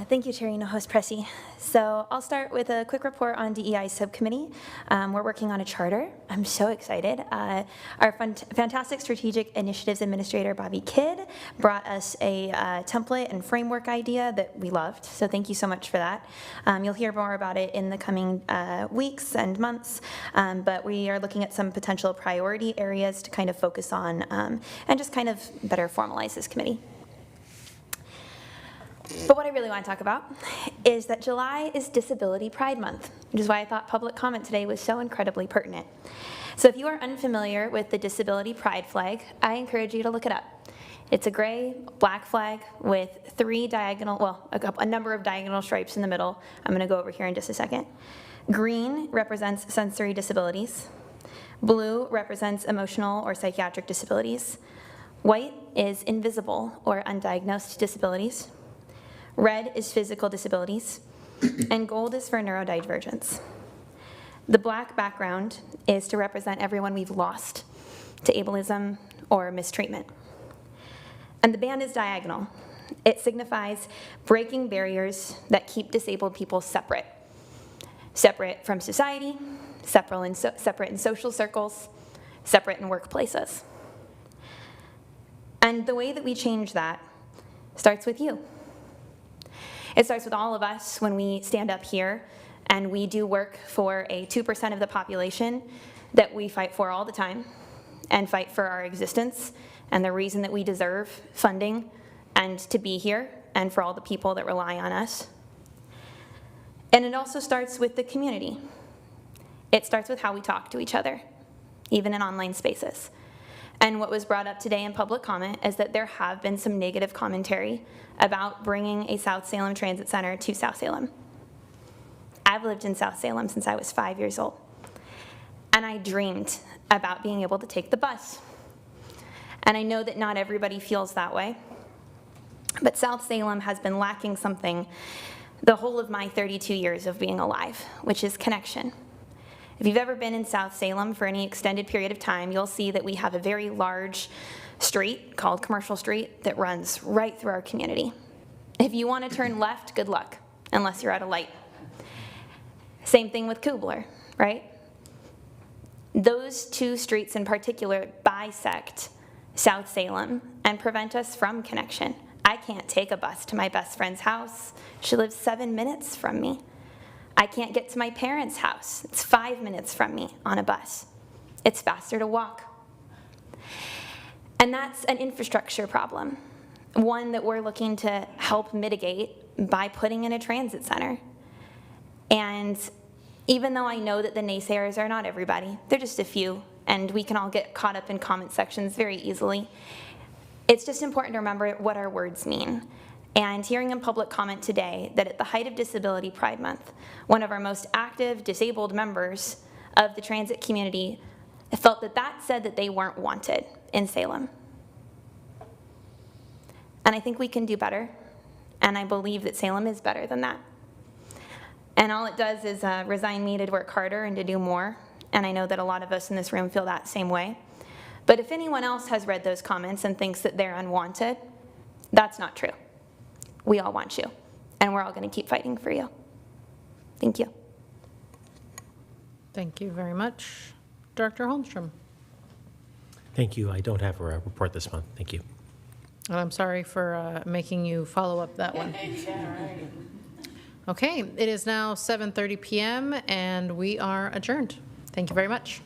Speaker 12: Thank you, Chairina, Host Pressy. So I'll start with a quick report on DEI subcommittee. We're working on a charter. I'm so excited. Our fantastic strategic initiatives administrator, Bobby Kidd, brought us a template and framework idea that we loved. So thank you so much for that. You'll hear more about it in the coming weeks and months, but we are looking at some potential priority areas to kind of focus on and just kind of better formalize this committee. But what I really want to talk about is that July is Disability Pride Month, which is why I thought public comment today was so incredibly pertinent. So if you are unfamiliar with the Disability Pride flag, I encourage you to look it up. It's a gray, black flag with 3 diagonal, well, a number of diagonal stripes in the middle. I'm going to go over here in just a second. Green represents sensory disabilities. Blue represents emotional or psychiatric disabilities. White is invisible or undiagnosed disabilities. Red is physical disabilities, and gold is for neurodivergence. The black background is to represent everyone we've lost to ableism or mistreatment. And the band is diagonal. It signifies breaking barriers that keep disabled people separate. Separate from society, separate in social circles, separate in workplaces. And the way that we change that starts with you. It starts with all of us when we stand up here and we do work for a 2% of the population that we fight for all the time and fight for our existence and the reason that we deserve funding and to be here and for all the people that rely on us. And it also starts with the community. It starts with how we talk to each other, even in online spaces. And what was brought up today in public comment is that there have been some negative commentary about bringing a South Salem Transit Center to South Salem. I've lived in South Salem since I was 5 years old. And I dreamed about being able to take the bus. And I know that not everybody feels that way. But South Salem has been lacking something the whole of my 32 years of being alive, which is connection. If you've ever been in South Salem for any extended period of time, you'll see that we have a very large street called Commercial Street that runs right through our community. If you want to turn left, good luck, unless you're at a light. Same thing with Kubler, right? Those 2 streets in particular bisect South Salem and prevent us from connection. I can't take a bus to my best friend's house. She lives 7 minutes from me. I can't get to my parents' house. It's 5 minutes from me on a bus. It's faster to walk. And that's an infrastructure problem. one that we're looking to help mitigate by putting in a transit center. And even though I know that the naysayers are not everybody, they're just a few, and we can all get caught up in comment sections very easily, it's just important to remember what our words mean. And hearing in public comment today that at the height of Disability Pride Month, one of our most active disabled members of the transit community felt that that said that they weren't wanted in Salem. And I think we can do better, and I believe that Salem is better than that. And all it does is resign me to work harder and to do more, and I know that a lot of us in this room feel that same way. But if anyone else has read those comments and thinks that they're unwanted, that's not true. We all want you, and we're all going to keep fighting for you. Thank you.
Speaker 1: Thank you very much. Dr. Holmstrom.
Speaker 14: Thank you. I don't have a report this month. Thank you.
Speaker 1: And I'm sorry for making you follow up that one. Okay, it is now 7:30 p.m. and we are adjourned. Thank you very much.